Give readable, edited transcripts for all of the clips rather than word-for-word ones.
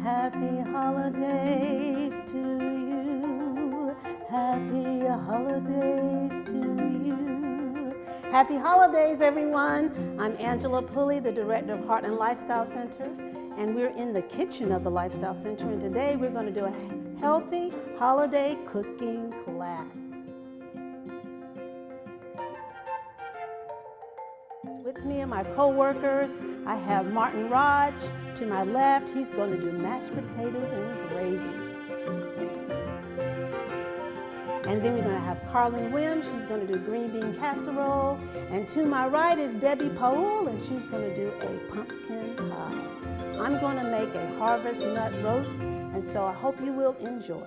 Happy holidays to you. Happy holidays to you. Happy holidays, everyone. I'm Angela Pulley, the director of Heart and Lifestyle Center, and we're in the kitchen of the Lifestyle Center, and today we're going to do a healthy holiday cooking class. With me and my co-workers, I have Martin Raj. To my left, he's going to do mashed potatoes and gravy. And then we're going to have Carlin Wim. She's going to do green bean casserole. And to my right is Debbie Paul, and she's going to do a pumpkin pie. I'm going to make a harvest nut roast, and so I hope you will enjoy.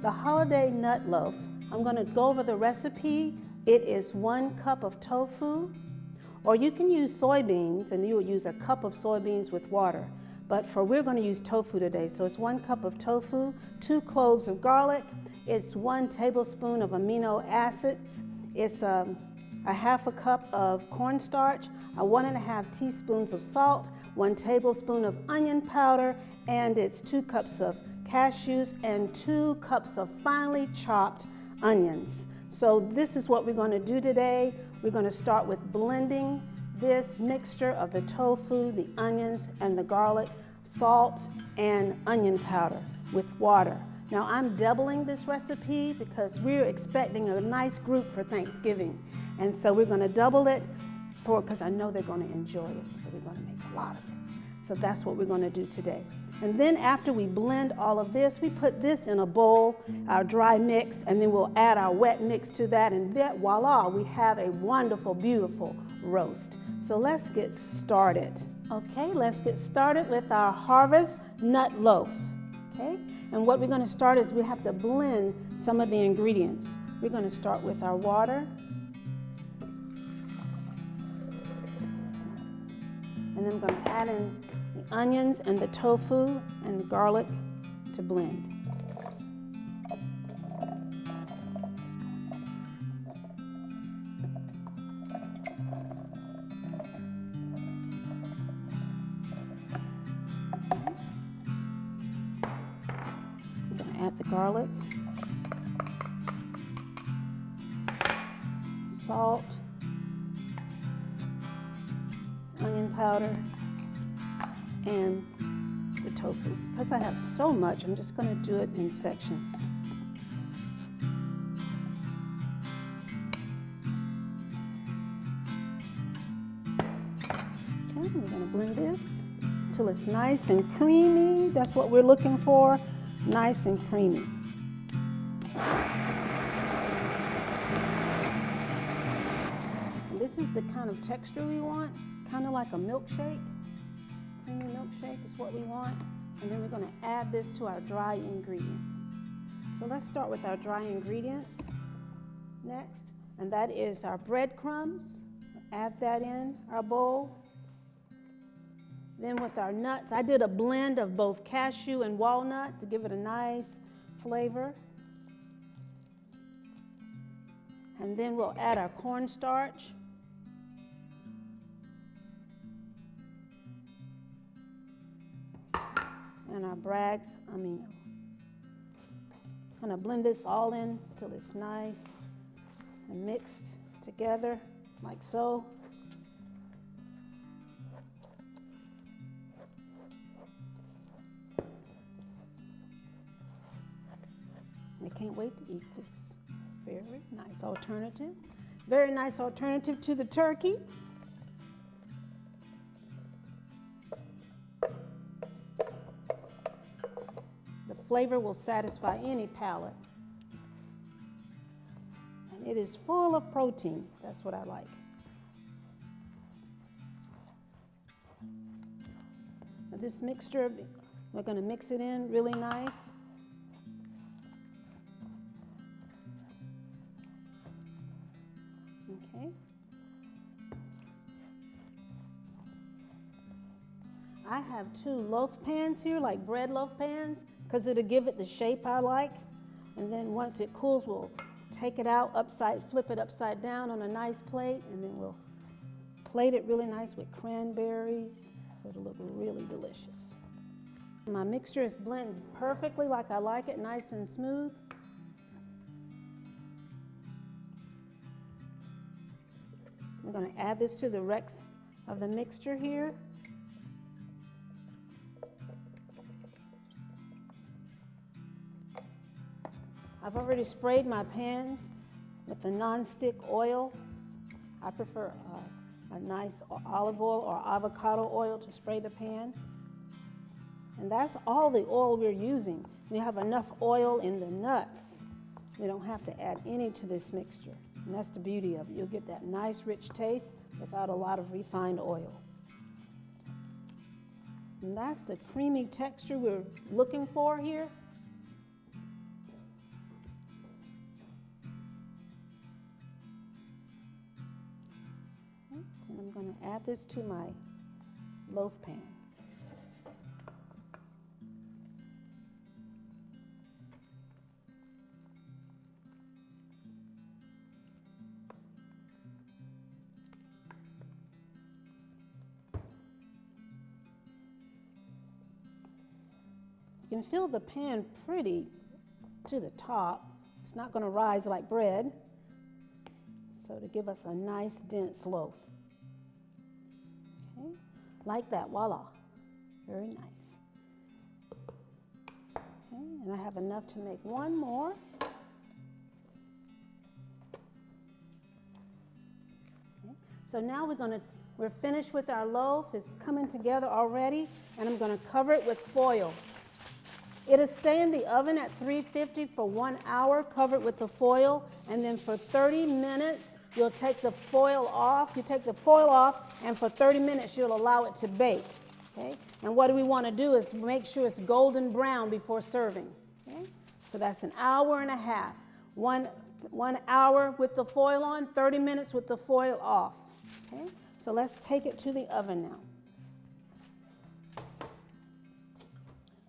The holiday nut loaf. I'm going to go over the recipe. It is 1 cup of tofu, or you can use soybeans, and you would use a cup of soybeans with water. But we're going to use tofu today. So it's 1 cup of tofu, 2 cloves of garlic, it's 1 tablespoon of amino acids, it's a half a cup of cornstarch, 1.5 teaspoons of salt, 1 tablespoon of onion powder, and it's 2 cups of cashews and 2 cups of finely chopped onions. So this is what we're going to do today. We're going to start with blending this mixture of the tofu, the onions, and the garlic, salt, and onion powder with water. Now I'm doubling this recipe because we're expecting a nice group for Thanksgiving. And so we're going to double it because I know they're going to enjoy it. So we're going to make a lot of it. So that's what we're going to do today. And then after we blend all of this, we put this in a bowl, our dry mix, and then we'll add our wet mix to that, and then voila, we have a wonderful, beautiful roast. So let's get started. Okay, let's get started with our harvest nut loaf. Okay, and what we're going to start is we have to blend some of the ingredients. We're going to start with our water. And then I'm going to add in the onions and the tofu and the garlic to blend. I'm going to add the garlic, salt, onion powder, and the tofu. Because I have so much, I'm just going to do it in sections. Okay, we're going to blend this until it's nice and creamy. That's what we're looking for, nice and creamy. And this is the kind of texture we want, kind of like a milkshake. Creamy milkshake is what we want. And then we're going to add this to our dry ingredients. So let's start with our dry ingredients next. And that is our breadcrumbs. Add that in our bowl. Then with our nuts, I did a blend of both cashew and walnut to give it a nice flavor. And then we'll add our cornstarch. And our Bragg's Amino. I'm going to blend this all in till it's nice and mixed together like so. I can't wait to eat this. Very nice alternative. Very nice alternative to the turkey. Flavor will satisfy any palate. And it is full of protein. That's what I like. Now this mixture, we're going to mix it in really nice. Okay. I have 2 loaf pans here, like bread loaf pans, because it'll give it the shape I like. And then once it cools, we'll take it out, flip it upside down on a nice plate, and then we'll plate it really nice with cranberries, so it'll look really delicious. My mixture is blended perfectly like I like it, nice and smooth. I'm going to add this to the rest of the mixture here. I've already sprayed my pans with the non-stick oil. I prefer a nice olive oil or avocado oil to spray the pan. And that's all the oil we're using. We have enough oil in the nuts. We don't have to add any to this mixture. And that's the beauty of it. You'll get that nice rich taste without a lot of refined oil. And that's the creamy texture we're looking for here. And I'm going to add this to my loaf pan. You can fill the pan pretty to the top. It's not going to rise like bread. So to give us a nice dense loaf. Okay, like that, voila, very nice. Okay, and I have enough to make one more. Okay. So now we're finished with our loaf. It's coming together already, and I'm going to cover it with foil. It'll stay in the oven at 350 for 1 hour, covered with the foil, and then for 30 minutes, you'll take the foil off. You take the foil off, and for 30 minutes, you'll allow it to bake. Okay? And what we want to do is make sure it's golden brown before serving. Okay? So that's an hour and a half. One hour with the foil on, 30 minutes with the foil off. Okay? So let's take it to the oven now.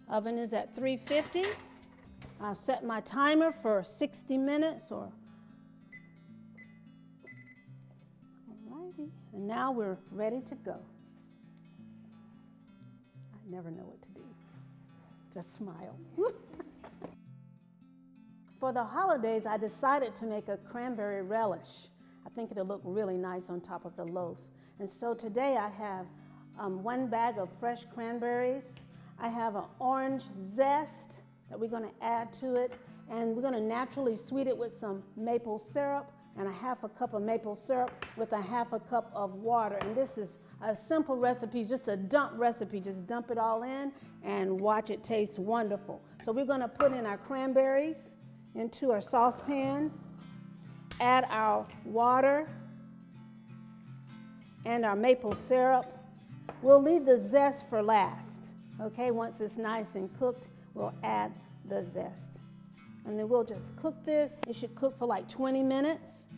Oven is at 350. I'll set my timer for 60 minutes or. Alrighty, and now we're ready to go. I never know what to do. Just smile. For the holidays, I decided to make a cranberry relish. I think it'll look really nice on top of the loaf. And so today I have 1 bag of fresh cranberries. I have an orange zest that we're going to add to it, and we're going to naturally sweet it with some maple syrup and a 1/2 cup of maple syrup with a 1/2 cup of water. And this is a simple recipe, just a dump recipe. Just dump it all in and watch it taste wonderful. So we're going to put in our cranberries into our saucepan, add our water and our maple syrup. We'll leave the zest for last. Okay, once it's nice and cooked, we'll add the zest. And then we'll just cook this. It should cook for like 20 minutes.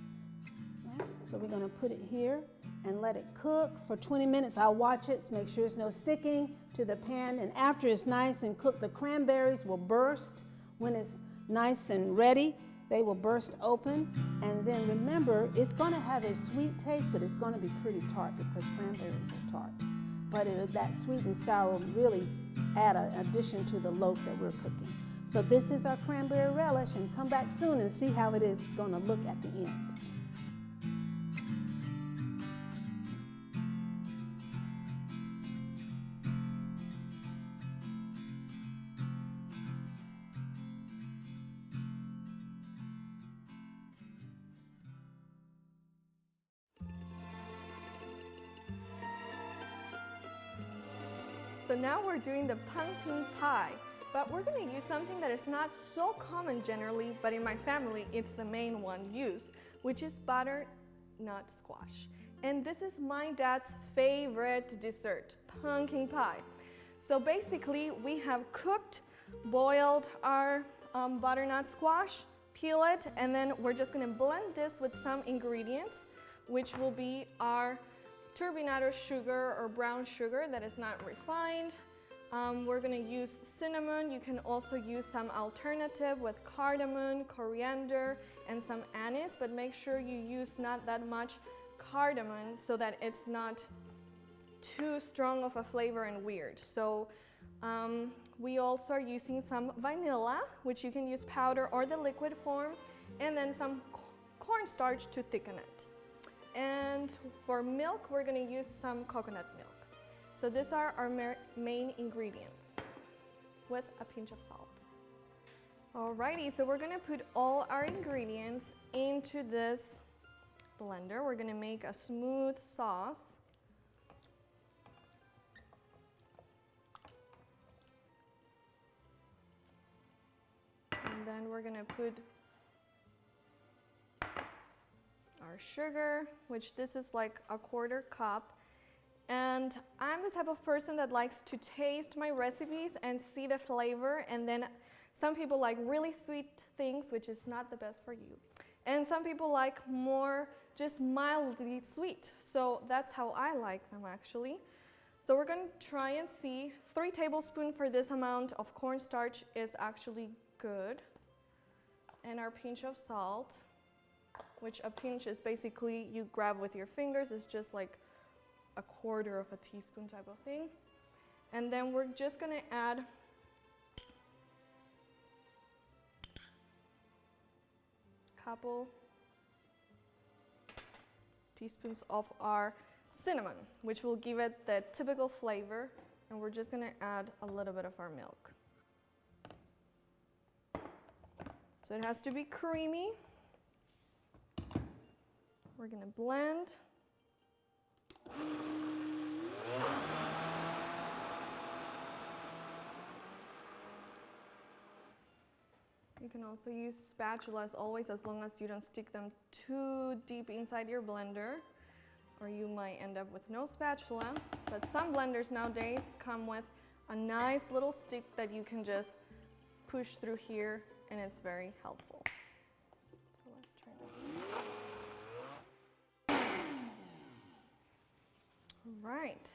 So we're going to put it here and let it cook for 20 minutes. I'll watch it to make sure there's no sticking to the pan. And after it's nice and cooked, the cranberries will burst. When it's nice and ready, they will burst open. And then remember, it's going to have a sweet taste, but it's going to be pretty tart because cranberries are tart. But that sweet and sour will really add an addition to the loaf that we're cooking. So this is our cranberry relish, and come back soon and see how it is going to look at the end. So now we're doing the pumpkin pie, but we're going to use something that is not so common generally, but in my family it's the main one used, which is butternut squash. And this is my dad's favorite dessert, pumpkin pie. So basically we have boiled our butternut squash, peel it, and then we're just going to blend this with some ingredients, which will be our turbinado sugar or brown sugar that is not refined. We're going to use cinnamon. You can also use some alternative with cardamom, coriander, and some anise, but make sure you use not that much cardamom so that it's not too strong of a flavor and weird. So we also are using some vanilla, which you can use powder or the liquid form, and then some cornstarch to thicken it. And for milk, we're going to use some coconut milk. So these are our main ingredients with a pinch of salt. Alrighty, so we're going to put all our ingredients into this blender. We're going to make a smooth sauce. And then we're going to put our sugar, which this is like a 1/4 cup. And I'm the type of person that likes to taste my recipes and see the flavor, and then some people like really sweet things, which is not the best for you. And some people like more just mildly sweet. So that's how I like them actually. So we're going to try and see. 3 tablespoons for this amount of cornstarch is actually good. And our pinch of salt, which a pinch is basically you grab with your fingers. It's just like a 1/4 of a teaspoon type of thing. And then we're just going to add a couple teaspoons of our cinnamon, which will give it the typical flavor. And we're just going to add a little bit of our milk. So it has to be creamy. We're going to blend. You can also use spatulas always, as long as you don't stick them too deep inside your blender, or you might end up with no spatula. But some blenders nowadays come with a nice little stick that you can just push through here, and it's very helpful. So let's try this. All right.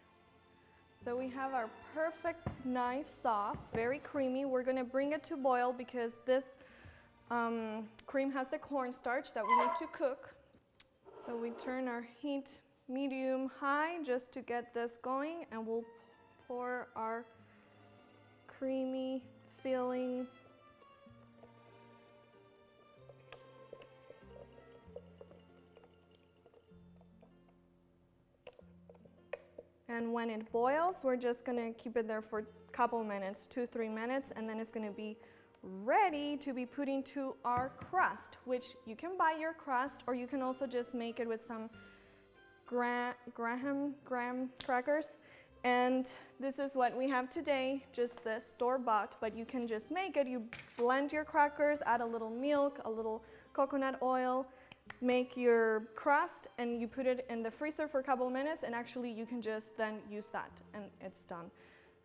So we have our perfect, nice sauce, very creamy. We're going to bring it to boil because this cream has the cornstarch that we need to cook. So we turn our heat medium high just to get this going, and we'll pour our creamy filling and when it boils, we're just going to keep it there for a couple minutes, 2-3 minutes, and then it's going to be ready to be put into our crust, which you can buy your crust, or you can also just make it with some graham crackers. And this is what we have today, just the store-bought, but you can just make it. You blend your crackers, add a little milk, a little coconut oil, make your crust, and you put it in the freezer for a couple of minutes, and actually you can just then use that, and it's done.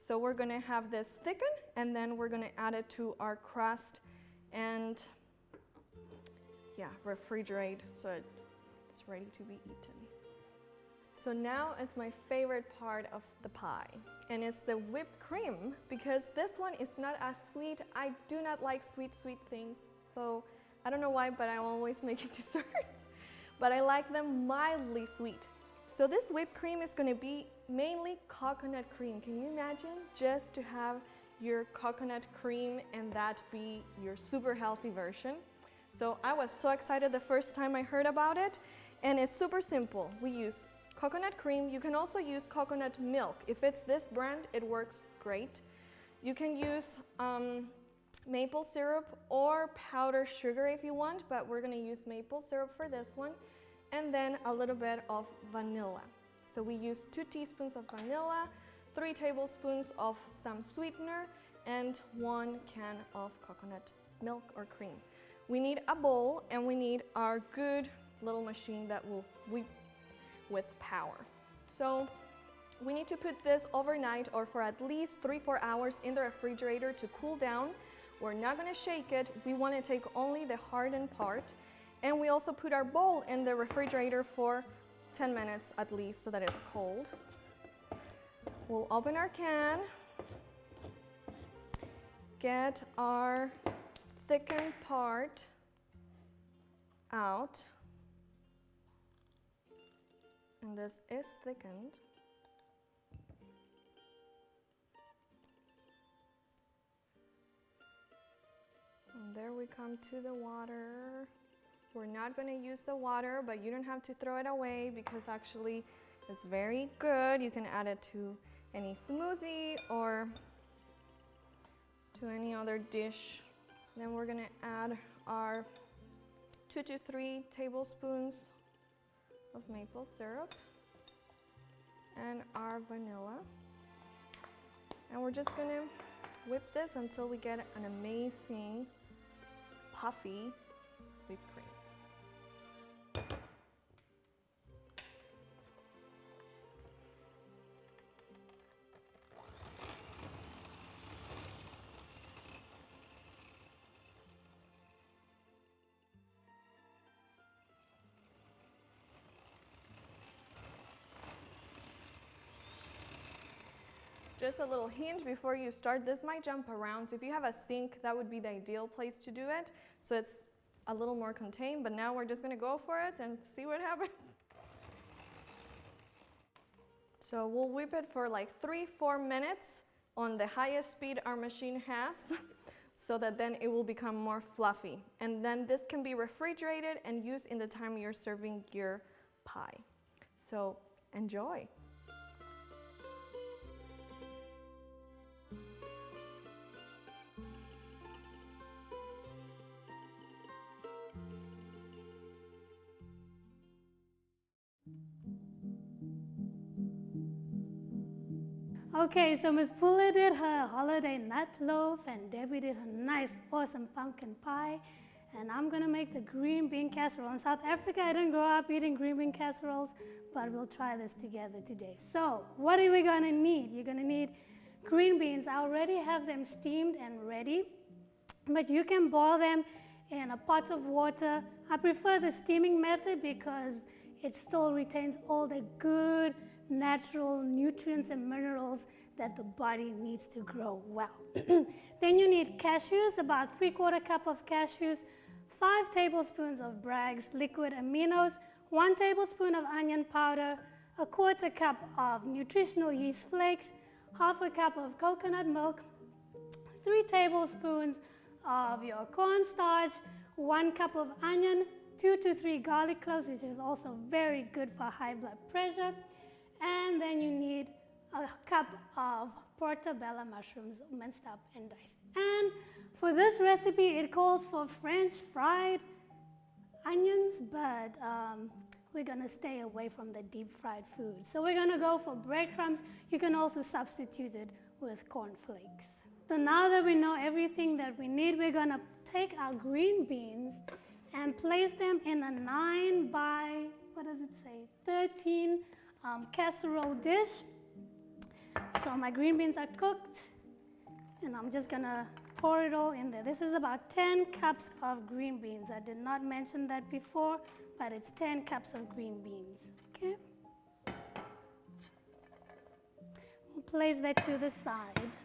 So we're going to have this thicken, and then we're going to add it to our crust and refrigerate so it's ready to be eaten. So now is my favorite part of the pie, and it's the whipped cream, because this one is not as sweet. I do not like sweet things, so I don't know why, but I'm always making desserts, but I like them mildly sweet. So this whipped cream is going to be mainly coconut cream. Can you imagine just to have your coconut cream and that be your super healthy version? So I was so excited the first time I heard about it, and it's super simple. We use coconut cream. You can also use coconut milk. If it's this brand, it works great. You can use maple syrup or powdered sugar if you want, but we're going to use maple syrup for this one, and then a little bit of vanilla. So we use 2 teaspoons of vanilla, 3 tablespoons of some sweetener, and 1 can of coconut milk or cream. We need a bowl, and we need our good little machine that will whip with power. So we need to put this overnight or for at least 3-4 hours in the refrigerator to cool down. We're not going to shake it. We want to take only the hardened part. And we also put our bowl in the refrigerator for 10 minutes at least so that it's cold. We'll open our can, get our thickened part out. And this is thickened. And there we come to the water. We're not going to use the water, but you don't have to throw it away because actually it's very good. You can add it to any smoothie or to any other dish. Then we're going to add our 2 to 3 tablespoons of maple syrup and our vanilla. And we're just going to whip this until we get an amazing puffy whipped cream. Just a little hint before you start, this might jump around, so if you have a sink, that would be the ideal place to do it, so it's a little more contained, but now we're just going to go for it and see what happens. So we'll whip it for like 3-4 minutes on the highest speed our machine has, so that then it will become more fluffy. And then this can be refrigerated and used in the time you're serving your pie. So enjoy. Okay, so Miss Pula did her holiday nut loaf and Debbie did her nice, awesome pumpkin pie. And I'm gonna make the green bean casserole. In South Africa, I didn't grow up eating green bean casseroles, but we'll try this together today. So, what are we gonna need? You're gonna need green beans. I already have them steamed and ready, but you can boil them in a pot of water. I prefer the steaming method because it still retains all the good natural nutrients and minerals that the body needs to grow well. Then you need cashews, about 3/4 cup of cashews, 5 tablespoons of Bragg's liquid aminos, 1 tablespoon of onion powder, 1/4 cup of nutritional yeast flakes, 1/2 cup of coconut milk, 3 tablespoons of your cornstarch, 1 cup of onion, 2 to 3 garlic cloves, which is also very good for high blood pressure. And then you need a cup of portobello mushrooms minced up and diced. And for this recipe, it calls for French fried onions, but we're gonna stay away from the deep fried food. So we're gonna go for breadcrumbs. You can also substitute it with cornflakes. So now that we know everything that we need, we're gonna take our green beans and place them in a 9 by, 13 casserole dish. So my green beans are cooked, and I'm just gonna pour it all in there. This is about 10 cups of green beans. I did not mention that before, but it's 10 cups of green beans, okay? We'll place that to the side.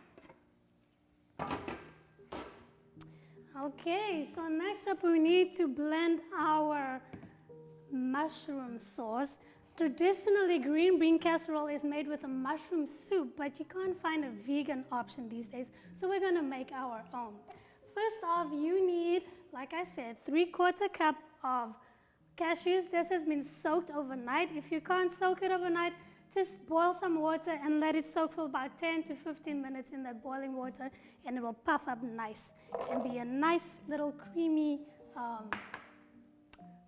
Okay, so next up we need to blend our mushroom sauce. Traditionally, green bean casserole is made with a mushroom soup, but you can't find a vegan option these days, so we're gonna make our own. First off, you need, like I said, 3/4 cup of cashews. This has been soaked overnight. If you can't soak it overnight, just boil some water and let it soak for about 10 to 15 minutes in that boiling water, and it will puff up nice and be a nice little creamy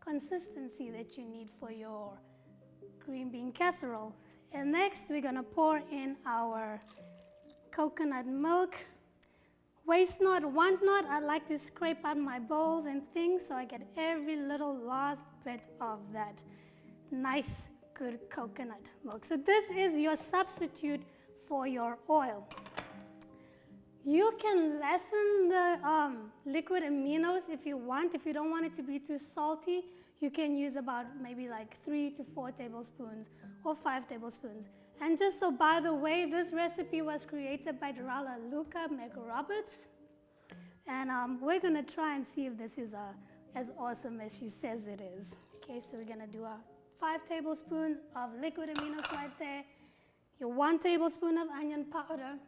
consistency that you need for your green bean casserole. And next, we're gonna pour in our coconut milk. Waste not, want not. I like to scrape out my bowls and things so I get every little last bit of that nice, good coconut milk. So this is your substitute for your oil. You can lessen the liquid aminos if you want. If you don't want it to be too salty, you can use about maybe like 3 to 4 tablespoons or 5 tablespoons. And just so by the way, this recipe was created by Darala Luca McRoberts. And we're gonna try and see if this is as awesome as she says it is. Okay, so we're gonna do our 5 tablespoons of liquid aminos right there, your 1 tablespoon of onion powder,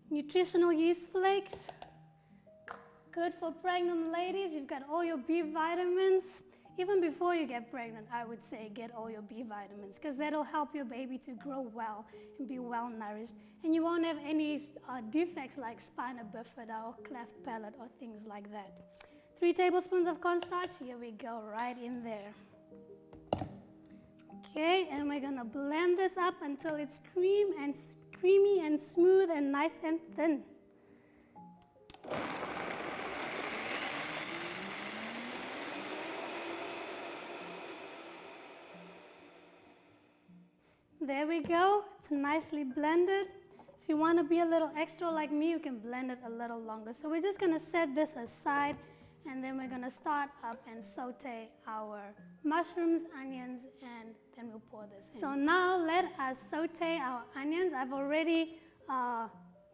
nutritional yeast flakes, good for pregnant ladies. You've got all your B vitamins. Even before you get pregnant, I would say get all your B vitamins because that'll help your baby to grow well and be well nourished. And you won't have any defects like spina bifida or cleft palate or things like that. 3 tablespoons of cornstarch, here we go, right in there. Okay, and we're gonna blend this up until it's creamy and smooth and nice and thin. There we go, it's nicely blended. If you want to be a little extra like me, you can blend it a little longer. So we're just going to set this aside, and then we're going to start up and saute our mushrooms, onions, and then we'll pour this in. So now let us saute our onions. I've already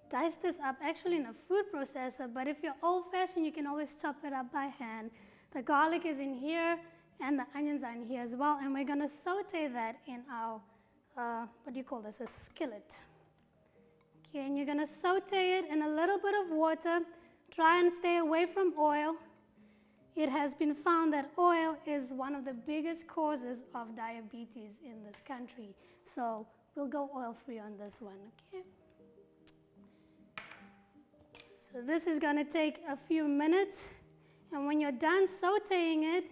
diced this up actually in a food processor, but if you're old-fashioned, you can always chop it up by hand. The garlic is in here, and the onions are in here as well, and we're going to saute that in our what do you call this, a skillet. Okay, and you're going to saute it in a little bit of water. Try and stay away from oil. It has been found that oil is one of the biggest causes of diabetes in this country. So we'll go oil-free on this one, okay? So this is going to take a few minutes. And when you're done sauteing it,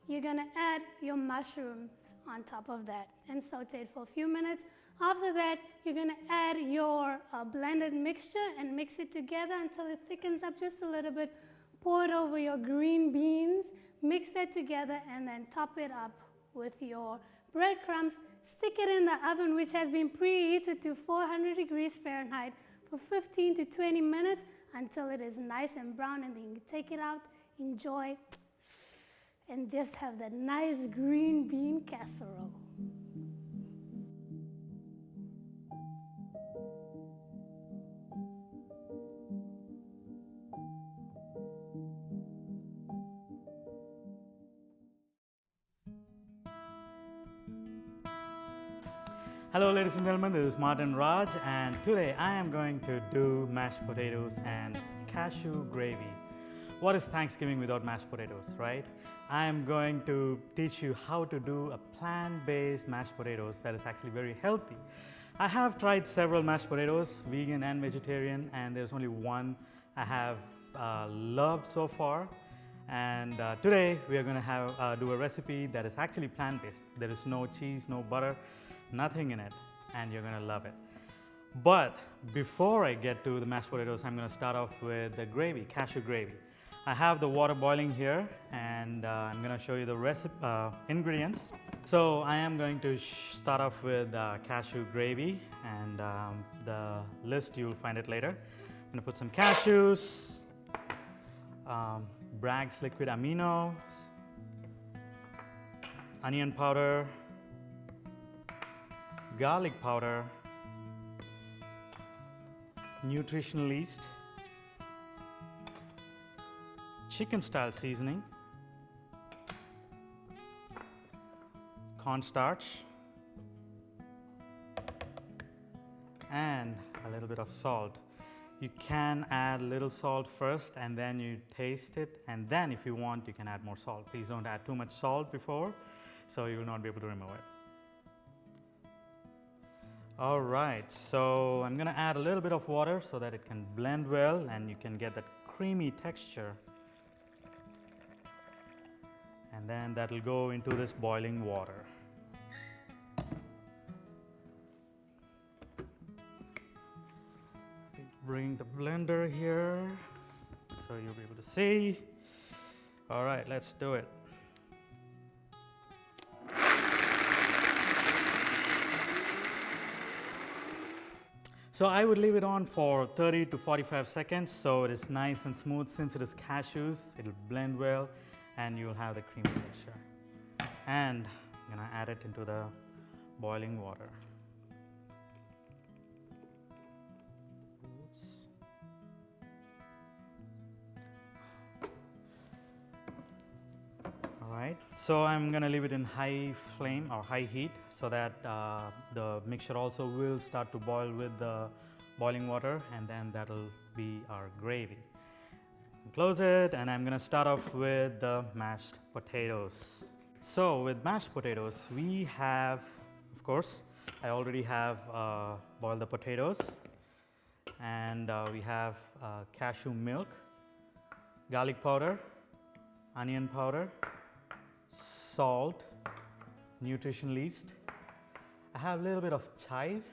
you're going to add your mushrooms on top of that and saute it for a few minutes. After that, you're going to add your blended mixture and mix it together until it thickens up just a little bit. Pour it over your green beans, mix that together, and then top it up with your breadcrumbs. Stick it in the oven, which has been preheated to 400 degrees Fahrenheit for 15 to 20 minutes until it is nice and brown, and then you take it out, enjoy, and just have that nice green bean casserole. Hello ladies and gentlemen, this is Martin Raj, and today I am going to do mashed potatoes and cashew gravy. What is Thanksgiving without mashed potatoes, right? I am going to teach you how to do a plant-based mashed potatoes that is actually very healthy. I have tried several mashed potatoes, vegan and vegetarian, and there's only one I have loved so far. And today we are going to do a recipe that is actually plant-based. There is no cheese, no butter, nothing in it, and you're going to love it. But before I get to the mashed potatoes, I'm going to start off with the gravy, cashew gravy. I have the water boiling here, and I'm going to show you the ingredients. So I am going to start off with cashew gravy, and the list you'll find it later. I'm going to put some cashews, Bragg's liquid aminos, onion powder, garlic powder, nutritional yeast, chicken style seasoning, cornstarch, and a little bit of salt. You can add a little salt first and then you taste it, and then if you want you can add more salt. Please don't add too much salt before, so you will not be able to remove it. All right, so I'm gonna add a little bit of water so that it can blend well and you can get that creamy texture. And then that will go into this boiling water. Bring the blender here so you'll be able to see. All right, let's do it. So I would leave it on for 30 to 45 seconds so it is nice and smooth. Since it is cashews, it'll blend well and you'll have the creamy texture. And I'm gonna add it into the boiling water. Oops. right? So I'm gonna leave it in high flame or high heat so that the mixture also will start to boil with the boiling water, and then that'll be our gravy. Close it, and I'm gonna start off with the mashed potatoes. So with mashed potatoes, we have, of course, I already have boiled the potatoes, and we have cashew milk, garlic powder, onion powder, salt, nutrition yeast. I have a little bit of chives,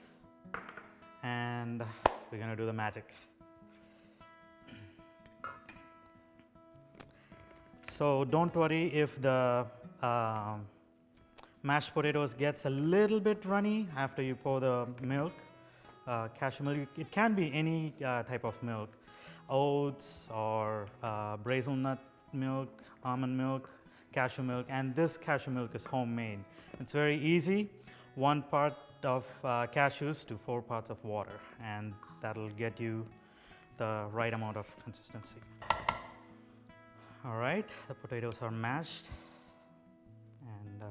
and we're gonna do the magic. So don't worry if the mashed potatoes gets a little bit runny after you pour the milk, cashew milk. It can be any type of milk, oats or brazil nut milk, almond milk, cashew milk, and this cashew milk is homemade. It's very easy. 1 part of cashews to 4 parts of water, and that'll get you the right amount of consistency. All right, the potatoes are mashed, and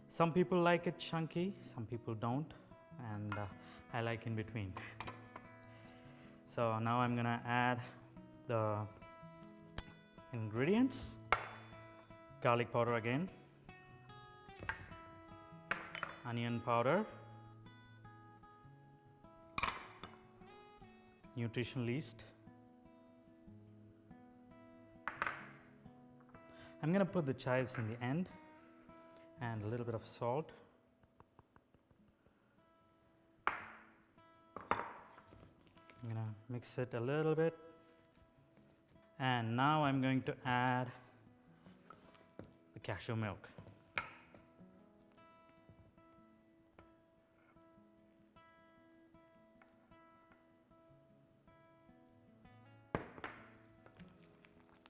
some people like it chunky, some people don't, and I like in between. So now I'm gonna add the ingredients. Garlic powder again, onion powder, nutrition yeast. I'm going to put the chives in the end, and a little bit of salt. I'm going to mix it a little bit, and now I'm going to add the cashew milk.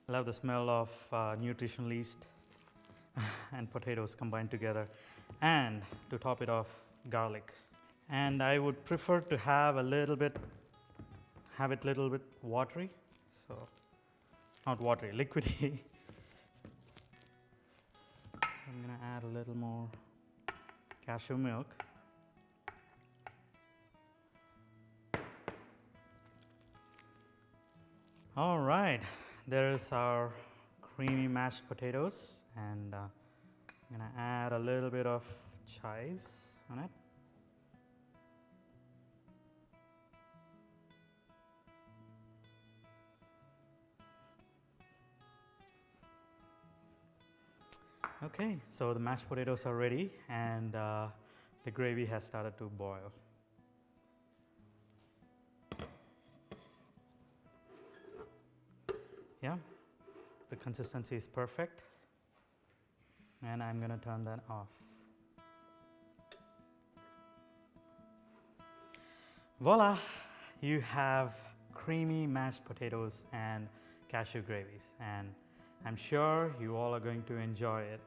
Love the smell of nutrition yeast and potatoes combined together, and to top it off, garlic. And I would prefer to have it a little bit watery, so not watery, liquidy. I'm gonna add a little more cashew milk. All right. There is our creamy mashed potatoes, and I'm going to add a little bit of chives on it. Okay, so the mashed potatoes are ready, and the gravy has started to boil. Yeah, the consistency is perfect, and I'm going to turn that off. Voila, you have creamy mashed potatoes and cashew gravies, and I'm sure you all are going to enjoy it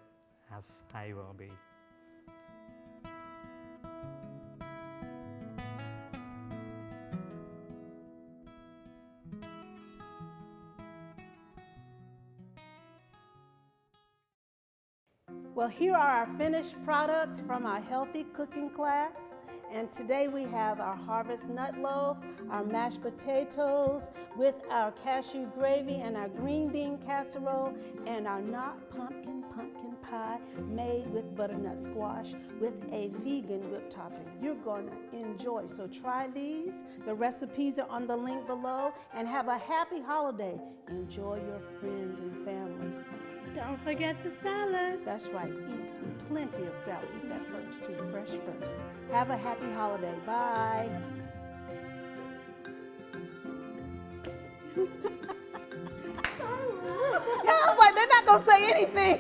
as I will be. Well, here are our finished products from our healthy cooking class. And today we have our harvest nut loaf, our mashed potatoes with our cashew gravy and our green bean casserole, and our not pumpkin pie made with butternut squash with a vegan whipped topping. You're going to enjoy. So try these. The recipes are on the link below, and have a happy holiday. Enjoy your friends and family. Don't forget the salad. That's right, eat plenty of salad. Eat that first too, fresh first. Have a happy holiday. Bye. Yeah, I'm like, they're not gonna say anything.